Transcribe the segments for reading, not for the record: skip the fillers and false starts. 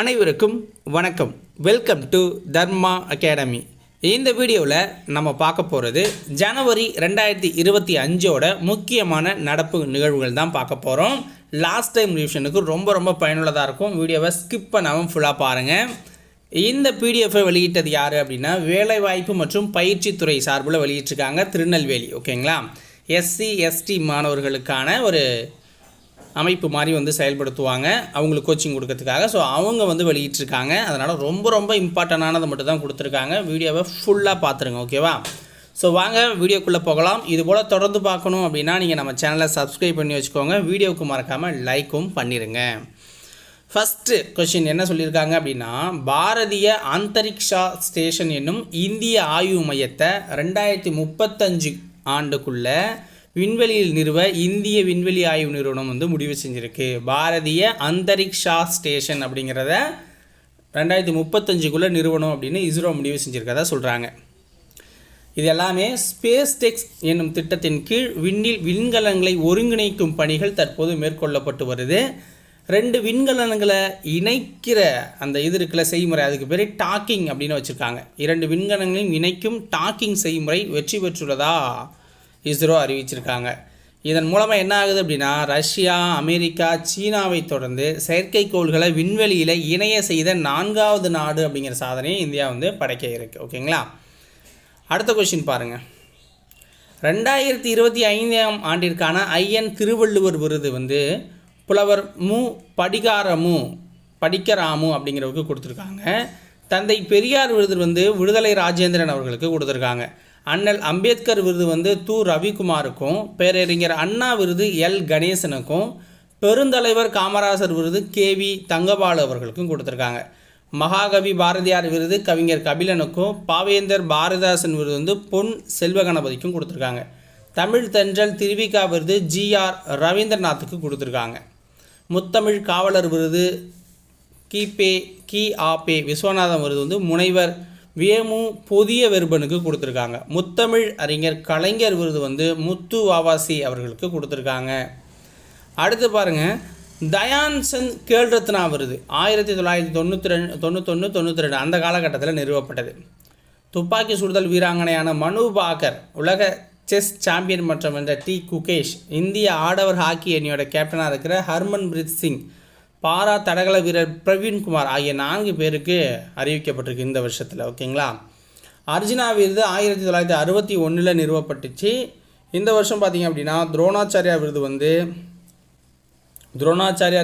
அனைவருக்கும் வணக்கம். Welcome to Dharma academy. இந்த வீடியோவில் நம்ம பார்க்க போகிறது ஜனவரி 2025ஓட முக்கியமான நடப்பு நிகழ்வுகள் தான் பார்க்க போகிறோம். லாஸ்ட் டைம் ரிவிஷனுக்கு ரொம்ப பயனுள்ளதாக இருக்கும். வீடியோவை ஸ்கிப் பண்ணாமல் ஃபுல்லாக பாருங்கள். இந்த பிடிஎஃப்பை வெளியிட்டது யார் அப்படின்னா வேலைவாய்ப்பு மற்றும் பயிற்சித்துறை சார்பில் வெளியிட்டிருக்காங்க, திருநெல்வேலி. ஓகேங்களா, எஸ்சி எஸ்டி மாணவர்களுக்கான ஒரு அமைப்பு மாதிரி செயல்படுத்துவாங்க, அவங்களுக்கு கோச்சிங் கொடுக்கறதுக்காக. ஸோ அவங்க வெளியிட்டிருக்காங்க. அதனால் ரொம்ப இம்பார்ட்டண்டானதை மட்டும் தான் கொடுத்துருக்காங்க. வீடியோவை ஃபுல்லாக பார்த்துருங்க, ஓகேவா? ஸோ வாங்க வீடியோக்குள்ளே போகலாம். இது போல் தொடர்ந்து பார்க்கணும் அப்படின்னா நீங்கள் நம்ம சேனலை சப்ஸ்கிரைப் பண்ணி வச்சுக்கோங்க. வீடியோவுக்கு மறக்காமல் லைக்கும் பண்ணிடுங்க. ஃபஸ்ட்டு கொஷின் என்ன சொல்லியிருக்காங்க அப்படின்னா, பாரதிய அந்தரிக்ஷா ஸ்டேஷன் என்னும் இந்திய ஆய்வு மையத்தை 2035 ஆண்டுக்குள்ளே விண்வெளியில் நிறுவ இந்திய விண்வெளி ஆய்வு நிறுவனம் முடிவு செஞ்சுருக்கு. பாரதிய அந்தரிக்ஷா ஸ்டேஷன் அப்படிங்கிறத 2035 நிறுவனம் அப்படின்னு இஸ்ரோ முடிவு செஞ்சுருக்கதா சொல்கிறாங்க. இது எல்லாமே ஸ்பேஸ் டெக்ஸ் என்னும் திட்டத்தின் கீழ் விண்கலங்களை ஒருங்கிணைக்கும் பணிகள் தற்போது மேற்கொள்ளப்பட்டு வருது. 2 விண்கலங்களை இணைக்கிற அந்த இருக்குல்ல செய்முறை, அதுக்கு பேர் டாக்கிங் அப்படின்னு வச்சுருக்காங்க. 2 விண்கலங்களையும் இணைக்கும் டாக்கிங் செய்முறை வெற்றி பெற்றுள்ளதா இஸ்ரோ அறிவிச்சிருக்காங்க. இதன் மூலமாக என்ன ஆகுது அப்படின்னா, ரஷ்யா, அமெரிக்கா, சீனாவை தொடர்ந்து செயற்கைக்கோள்களை விண்வெளியில் இணைய செய்த 4வது நாடு அப்படிங்கிற சாதனையை இந்தியா படைக்க இருக்குது. ஓகேங்களா, அடுத்த கொஸ்டின் பாருங்கள். 2025ஆம் ஆண்டிற்கான ஐஎன் திருவள்ளுவர் விருது புலவர் படிக்கராமு அப்படிங்கிறவருக்கு கொடுத்துருக்காங்க. தந்தை பெரியார் விருது விடுதலை ராஜேந்திரன் அவர்களுக்கு கொடுத்துருக்காங்க. அண்ணல் அம்பேத்கர் விருது து. ரவிக்குமாருக்கும், பேரறிஞர் அண்ணா விருது எல். கணேசனுக்கும், பெருந்தலைவர் காமராசர் விருது KV. தங்கபாலு அவர்களுக்கும் கொடுத்துருக்காங்க. மகாகவி பாரதியார் விருது கவிஞர் கபிலனுக்கும், பாவேந்தர் பாரதிதாசன் விருது பொன் செல்வகணபதிக்கும் கொடுத்துருக்காங்க. தமிழ் தென்றல் திருவிக்கா விருது GR. ரவீந்திரநாத்துக்கு கொடுத்துருக்காங்க. முத்தமிழ் காவலர் விருது கி.ஆ.பே. விஸ்வநாதன் விருது முனைவர் வேமு புதிய வெறுபனுக்கு கொடுத்துருக்காங்க. முத்தமிழ் அறிஞர் கலைஞர் விருது முத்து வாவாசி அவர்களுக்கு கொடுத்துருக்காங்க. அடுத்து பாருங்கள், தயான் சந்த் கேல்ரத்னா விருது 1991-92 அந்த காலகட்டத்தில் நிறுவப்பட்டது. துப்பாக்கி சுடுதல் வீராங்கனையான மனு பாக்கர், உலக செஸ் சாம்பியன் மற்றும் வென்ற டி. குகேஷ், இந்திய ஆடவர் ஹாக்கி அணியோட கேப்டனாக இருக்கிற ஹர்மன்பிரீத் சிங், பாரா தடகள வீரர் பிரவீன்குமார் ஆகிய 4 பேருக்கு அறிவிக்கப்பட்டிருக்கு இந்த வருஷத்தில். ஓகேங்களா, அர்ஜுனா விருது 1961 நிறுவப்பட்டுச்சு. இந்த வருஷம் பார்த்திங்க அப்படின்னா துரோணாச்சாரியார்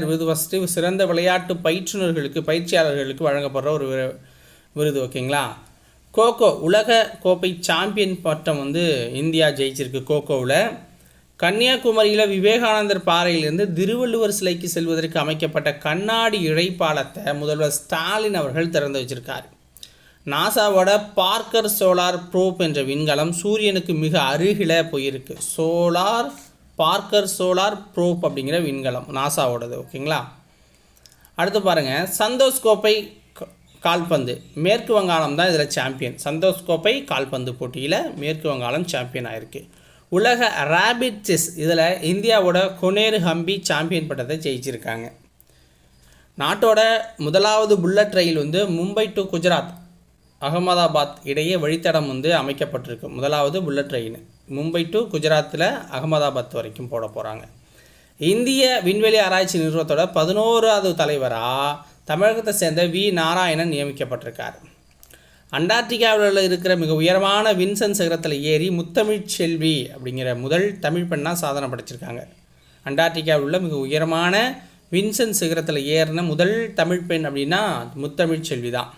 விருது ஃபஸ்ட்டு சிறந்த விளையாட்டு பயிற்சியாளர்களுக்கு வழங்கப்படுற ஒரு விருது. ஓகேங்களா, கோகோ உலக கோப்பை சாம்பியன் பட்டம் இந்தியா ஜெயிச்சிருக்கு கோகோவில். கன்னியாகுமரியில் விவேகானந்தர் பாறையிலிருந்து திருவள்ளுவர் சிலைக்கு செல்வதற்கு அமைக்கப்பட்ட கண்ணாடி இழைப்பாலத்தை முதல்வர் ஸ்டாலின் அவர்கள் திறந்து வச்சிருக்கார். நாசாவோட பார்க்கர் சோலார் ப்ரோப் என்ற விண்கலம் சூரியனுக்கு மிக அருகில் போயிருக்கு. பார்க்கர் சோலார் ப்ரோப் அப்படிங்கிற விண்கலம் நாசாவோடது. ஓகேங்களா, அடுத்து பாருங்கள், சந்தோஷ் கோப்பை கால்பந்து மேற்கு வங்காளம் தான் இதில் சாம்பியன். சந்தோஷ் கோப்பை கால்பந்து போட்டியில் மேற்கு வங்காளம் சாம்பியன் ஆகிருக்கு. உலக ரேபிட் செஸ் இதில் இந்தியாவோட கொனேரு ஹம்பி சாம்பியன் பட்டத்தை ஜெயிச்சிருக்காங்க. நாட்டோட முதலாவது bullet rail Mumbai to Gujarat Ahmedabad இடையே வழித்தடம் அமைக்கப்பட்டிருக்கு. முதலாவது புல்லட் ரயில் மும்பை டு குஜராத்தில் அகமதாபாத் வரைக்கும் போட போகிறாங்க. இந்திய விண்வெளி ஆராய்ச்சி நிறுவனத்தோட 11வது தலைவராக தமிழகத்தை சேர்ந்த வி. நாராயணன் நியமிக்கப்பட்டிருக்கார். அண்டார்டிகாவில் இருக்கிற மிக உயரமான வின்சன் சிகரத்தில் ஏறி முத்தமிழ் செல்வி அப்படிங்கிற முதல் தமிழ் பெண்ணாக சாதனை படைச்சிருக்காங்க. அண்டார்டிகாவில் உள்ள மிக உயரமான வின்சன் சிகரத்தில் ஏறின முதல் தமிழ் பெண் அப்படின்னா முத்தமிழ் செல்வி தான்.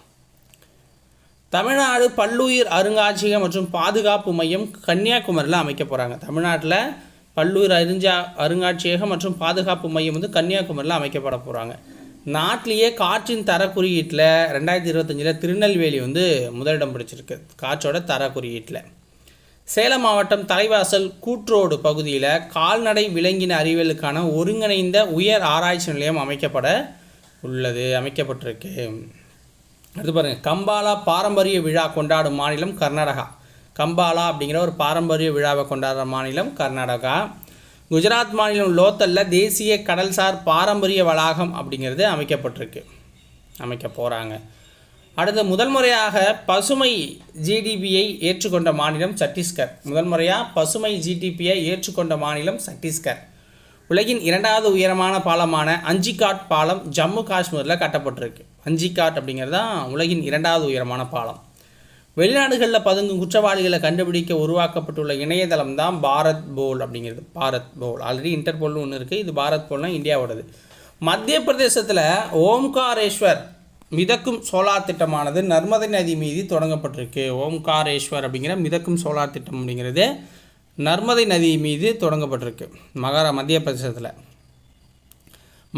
தமிழ்நாடு பல்லுயிர் அருங்காட்சியகம் மற்றும் பாதுகாப்பு மையம் கன்னியாகுமரியில் அமைக்க போகிறாங்க. தமிழ்நாட்டில் பல்லுயிர் அருங்காட்சியகம் மற்றும் பாதுகாப்பு மையம் கன்னியாகுமரியில் அமைக்கப்பட போகிறாங்க. நாட்டிலேயே காற்றின் தர குறியீட்டில் 2025 திருநெல்வேலி முதலிடம் பிடிச்சிருக்கு. காற்றோட தர குறியீட்டில் சேலம் மாவட்டம் தலைவாசல் கூட்ரோடு பகுதியில் கால்நடை விலங்கின அறிவியலுக்கான ஒருங்கிணைந்த உயர் ஆராய்ச்சி நிலையம் அமைக்கப்பட்டிருக்கு. அடுத்து பாருங்கள், கம்பாலா பாரம்பரிய விழா கொண்டாடும் மாநிலம் கர்நாடகா. கம்பாலா அப்படிங்கிற ஒரு பாரம்பரிய விழாவை கொண்டாடுற மாநிலம் கர்நாடகா. குஜராத் மாநிலம் லோத்தலில் தேசிய கடல்சார் பாரம்பரிய வளாகம் அப்படிங்கிறது அமைக்கப்பட்டிருக்கு. அமைக்க போகிறாங்க. அடுத்து முதல் முறையாக பசுமை ஜிடிபியை ஏற்றுக்கொண்ட மாநிலம் சத்தீஸ்கர். முதல் முறையாக பசுமை ஜிடிபியை ஏற்றுக்கொண்ட மாநிலம் சத்தீஸ்கர். உலகின் 2வது உயரமான பாலமான அஞ்சிகாட் பாலம் ஜம்மு காஷ்மீரில் கட்டப்பட்டிருக்கு. அஞ்சிகாட் அப்படிங்கிறது தான் உலகின் 2வது உயரமான பாலம். வெளிநாடுகளில் பதுங்கும் குற்றவாளிகளை கண்டுபிடிக்க உருவாக்கப்பட்டுள்ள இணையதளம் தான் பாரத் போல் அப்படிங்கிறது. பாரத் போல் ஆல்ரெடி இன்டர்போல்னு ஒன்று இருக்குது. இது பாரத் போல்னால் இந்தியாவோடது. மத்திய பிரதேசத்தில் ஓம்காரேஸ்வர் மிதக்கும் சோலார் திட்டமானது நர்மதை நதி மீது தொடங்கப்பட்டிருக்கு. ஓம்காரேஸ்வர் அப்படிங்கிற மிதக்கும் சோலார் திட்டம் அப்படிங்கிறது நர்மதை நதி மீது தொடங்கப்பட்டிருக்கு மத்திய பிரதேசத்தில்.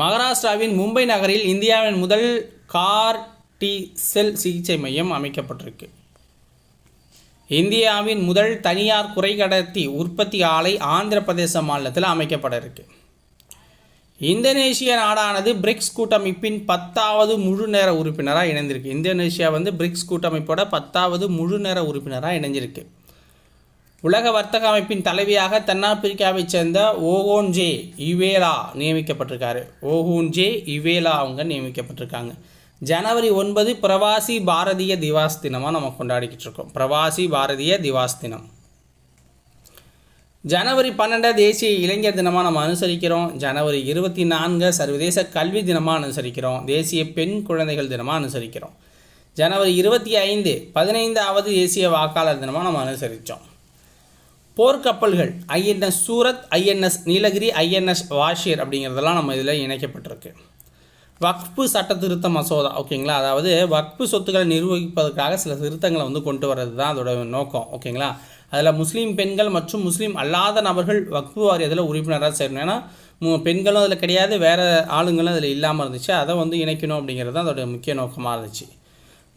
மகாராஷ்டிராவின் மும்பை நகரில் இந்தியாவின் முதல் கார்டி செல் சிகிச்சை மையம் அமைக்கப்பட்டிருக்கு. இந்தியாவின் முதல் தனியார் குறைக்கடத்தி உற்பத்தி ஆலை ஆந்திர பிரதேச மாநிலத்தில் அமைக்கப்பட இருக்கு. இந்தோனேஷிய நாடானது பிரிக்ஸ் கூட்டமைப்பின் 10வது முழு நேர உறுப்பினராக இணைந்திருக்கு. இந்தோனேஷியா பிரிக்ஸ் கூட்டமைப்போட 10வது முழு நேர உறுப்பினராக இணைஞ்சிருக்கு. உலக வர்த்தக அமைப்பின் தலைவியாக தென்னாப்பிரிக்காவைச் சேர்ந்த ஓஹோன்ஜே இவேலா நியமிக்கப்பட்டிருக்காரு. ஓஹோன்ஜே இவேலா அவங்க நியமிக்கப்பட்டிருக்காங்க. ஜனவரி 9 பிரவாசி பாரதிய திவாஸ் தினமாக நம்ம கொண்டாடிக்கிட்டு இருக்கோம். பிரவாசி பாரதிய திவாஸ் தினம். ஜனவரி 12 தேசிய இளைஞர் தினமாக நம்ம அனுசரிக்கிறோம். ஜனவரி 24 சர்வதேச கல்வி தினமாக அனுசரிக்கிறோம். தேசிய பெண் குழந்தைகள் தினமாக அனுசரிக்கிறோம். ஜனவரி 25 15வது தேசிய வாக்காளர் தினமாக நம்ம அனுசரித்தோம். போர்க்கப்பல்கள் INS Surat, INS Nilgiri, INS Vagsheer அப்படிங்கிறதெல்லாம் நம்ம இதில் இணைக்கப்பட்டிருக்கு. வக்ஃபு சட்ட திருத்த மசோதா ஓகேங்களா. அதாவது வக்ஃபு சொத்துக்களை நிர்வகிப்பதற்காக சில திருத்தங்களை கொண்டு வர்றது தான் அதோட நோக்கம் ஓகேங்களா. அதில் முஸ்லீம் பெண்கள் மற்றும் முஸ்லீம் அல்லாத நபர்கள் வக்ஃபு வாரியத்தில் உறுப்பினராக சேரணும். ஏன்னா பெண்களும் அதில் கிடையாது, வேறு ஆளுங்களும் அதில் இல்லாமல் இருந்துச்சு. அதை இணைக்கணும் அப்படிங்கிறது தான் அதோட முக்கிய நோக்கமாக இருந்துச்சு.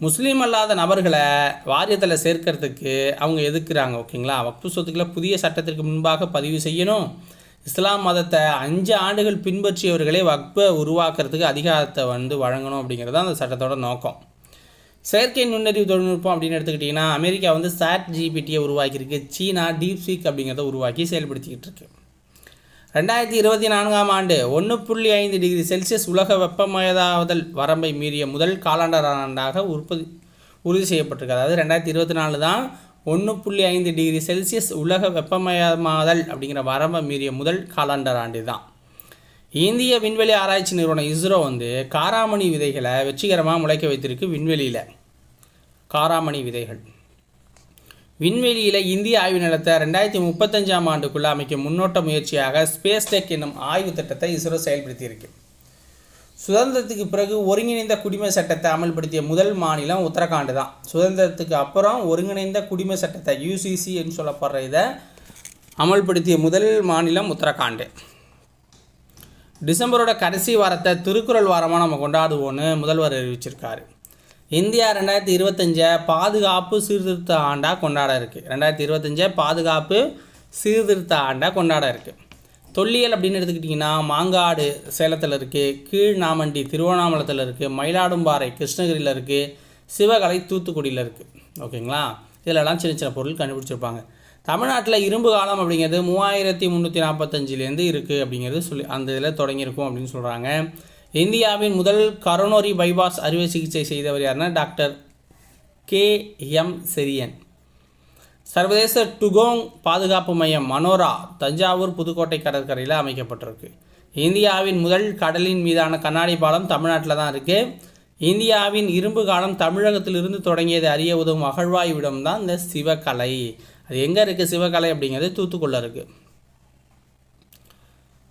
முஸ்லீம் அல்லாத நபர்களை வாரியத்தில் சேர்க்கறதுக்கு அவங்க எதுக்குறாங்க ஓகேங்களா. வக்ஃபு சொத்துக்களை புதிய சட்டத்திற்கு முன்பாக பதிவு செய்யணும். இஸ்லாம் மதத்தை 5 ஆண்டுகள் பின்பற்றியவர்களே வக்ஃபை உருவாக்குறதுக்கு அதிகாரத்தை வழங்கணும் அப்படிங்கிறது தான் அந்த சட்டத்தோட நோக்கம். செயற்கை நுண்ணறிவு தொழில்நுட்பம் அப்படின்னு எடுத்துக்கிட்டிங்கன்னா அமெரிக்கா சாட் ஜிபிடியை உருவாக்கியிருக்கு. சீனா டீப்சீக் அப்படிங்கிறத உருவாக்கி செயல்படுத்திக்கிட்டு இருக்கு. 2024ஆம் ஆண்டு 1.5 டிகிரி செல்சியஸ் உலக வெப்பமயமாதல் வரம்பை மீறிய முதல் காலாண்டர் ஆண்டாக உறுதி செய்யப்பட்டிருக்கு. அதாவது 2024 தான் 1.5 டிகிரி செல்சியஸ் உலக வெப்பமயமாதல் அப்படிங்கிற வரம்பை மீறிய முதல் காலாண்டர் ஆண்டு தான். இந்திய விண்வெளி ஆராய்ச்சி நிறுவனம் இஸ்ரோ காராமணி விதைகளை வெற்றிகரமாக முளைக்க வைத்திருக்கு. விண்வெளியில் காராமணி விதைகள் விண்வெளியில் இந்திய ஆய்வு நிலத்தை 2035ஆம் ஆண்டுக்குள்ளே அமைக்கும் முன்னோட்ட முயற்சியாக ஸ்பேஸ் டெக் என்னும் ஆய்வு திட்டத்தை இஸ்ரோ செயல்படுத்தியிருக்கு. சுதந்திரத்துக்கு பிறகு ஒருங்கிணைந்த குடிமை சட்டத்தை அமல்படுத்திய முதல் மாநிலம் உத்தரகாண்ட் தான். சுதந்திரத்துக்கு அப்புறம் ஒருங்கிணைந்த குடிமை சட்டத்தை யூசிசி என்று சொல்லப்படுற இதை அமல்படுத்திய முதல் மாநிலம் உத்தரகாண்ட். டிசம்பரோட கடைசி வாரத்தை திருக்குறள் வாரமாக நம்ம கொண்டாடுவோன்னு முதல்வர் அறிவிச்சிருக்காரு. இந்தியா 2025 பாதுகாப்பு சீர்திருத்த ஆண்டாக கொண்டாட இருக்குது. 2025 பாதுகாப்பு சீர்திருத்த ஆண்டாக கொண்டாட இருக்குது. தொல்லியல் அப்படின்னு எடுத்துக்கிட்டிங்கன்னா மாங்காடு சேலத்தில் இருக்குது, கீழ்நாமண்டி திருவண்ணாமலத்தில் இருக்குது, மயிலாடும்பாறை கிருஷ்ணகிரியில் இருக்குது, சிவகலை தூத்துக்குடியில் இருக்குது ஓகேங்களா. இதிலெல்லாம் சின்ன சின்ன பொருள் கண்டுபிடிச்சிருப்பாங்க. தமிழ்நாட்டில் இரும்பு காலம் அப்படிங்கிறது 3345 இருக்குது அப்படிங்கிறது அந்த இதில் தொடங்கியிருக்கும் அப்படின்னு சொல்கிறாங்க. இந்தியாவின் முதல் கரோனரி பைபாஸ் அறுவை சிகிச்சை செய்தவர் யாருன்னா டாக்டர் KM செரியன். சர்வதேச டுகோங் பாதுகாப்பு மையம் மனோரா தஞ்சாவூர் புதுக்கோட்டை கடற்கரையில் அமைக்கப்பட்டிருக்கு. இந்தியாவின் முதல் கடலின் மீதான கண்ணாடி பாலம் தமிழ்நாட்டில் தான் இருக்குது. இந்தியாவின் இரும்பு காலம் தமிழகத்திலிருந்து தொடங்கியது அறிய உதவும் அகழ்வாய்விடம் தான் இந்த சிவகலை. அது எங்கே இருக்குது சிவகலை அப்படிங்கிறது தூத்துக்குள்ள இருக்குது.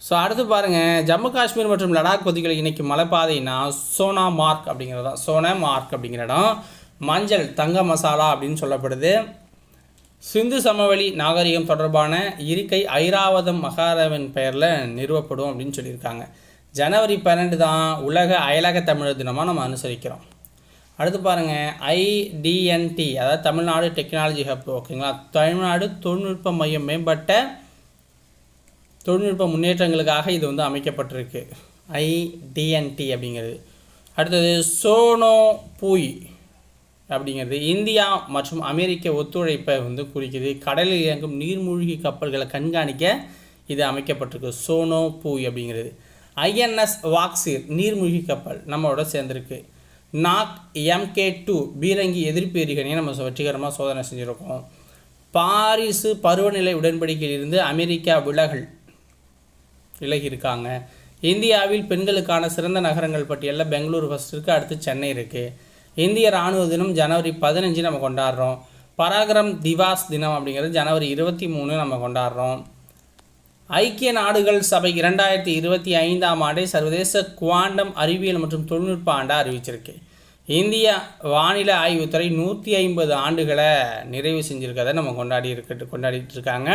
ஸோ அடுத்து பாருங்கள், ஜம்மு காஷ்மீர் மற்றும் லடாக் பகுதிகளை இணைக்கும் மலைப்பாதைனா சோனாமார்க் அப்படிங்கிறது தான். சோனாமார்க் அப்படிங்கிற இடம் மஞ்சள் தங்க மசாலா அப்படின்னு சொல்லப்படுது. சிந்து சமவெளி நாகரிகம் தொடர்பான இருக்கை ஐராவதம் மகாராவின் பெயரில் நிறுவப்படும் அப்படின்னு சொல்லியிருக்காங்க. ஜனவரி 12 தான் உலக அயலக தமிழர் தினமாக நம்ம அனுசரிக்கிறோம். அடுத்து பாருங்கள், IDNT அதாவது தமிழ்நாடு டெக்னாலஜி ஹப் ஓகேங்களா. தமிழ்நாடு தொழில்நுட்ப மையம் மேம்பட்ட தொழில்நுட்ப முன்னேற்றங்களுக்காக இது அமைக்கப்பட்டிருக்கு. IDNT அப்படிங்கிறது. அடுத்தது சோனோபூய் அப்படிங்கிறது இந்தியா மற்றும் அமெரிக்க ஒத்துழைப்பை குறிக்குது. கடலில் இயங்கும் நீர்மூழ்கி கப்பல்களை கண்காணிக்க இது அமைக்கப்பட்டிருக்கு. சோனோபூய் அப்படிங்கிறது. INS வாக்சிர் நீர்மூழ்கி கப்பல் நம்மளோட சேர்ந்துருக்கு. நாக் MK2 பீரங்கி எதிர்ப்பு எறிகணையை நம்ம வெற்றிகரமாக சோதனை செஞ்சுருக்கோம். பாரிசு பருவநிலை உடன்படிக்கையிலிருந்து அமெரிக்கா விலகியிருக்காங்க. இந்தியாவில் பெண்களுக்கான சிறந்த நகரங்கள் பட்டியலில் பெங்களூரு ஃபஸ்ட் இருக்குது, அடுத்து சென்னை இருக்குது. இந்திய இராணுவ தினம் ஜனவரி 15 நம்ம கொண்டாடுறோம். பராக்கிரம் திவாஸ் தினம் அப்படிங்கிறது ஜனவரி 23 நம்ம கொண்டாடுறோம். ஐக்கிய நாடுகள் சபை 2025ஆம் ஆண்டை சர்வதேச குவாண்டம் அறிவியல் மற்றும் தொழில்நுட்ப ஆண்டாக அறிவிச்சிருக்கு. இந்திய வானிலை ஆய்வுத்துறை 150 ஆண்டுகளை நிறைவு செஞ்சுருக்கதை நம்ம கொண்டாடிட்டு இருக்காங்க.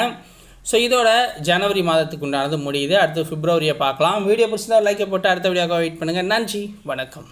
ஸோ இதோட ஜனவரி மாதத்துக்கு உண்டானது முடியுது. அடுத்து பிப்ரவரியை பார்க்கலாம். வீடியோ பிடிச்சதா லைக்கை போட்டு அடுத்த வீடியோவை வெயிட் பண்ணுங்கள். நன்றி, வணக்கம்.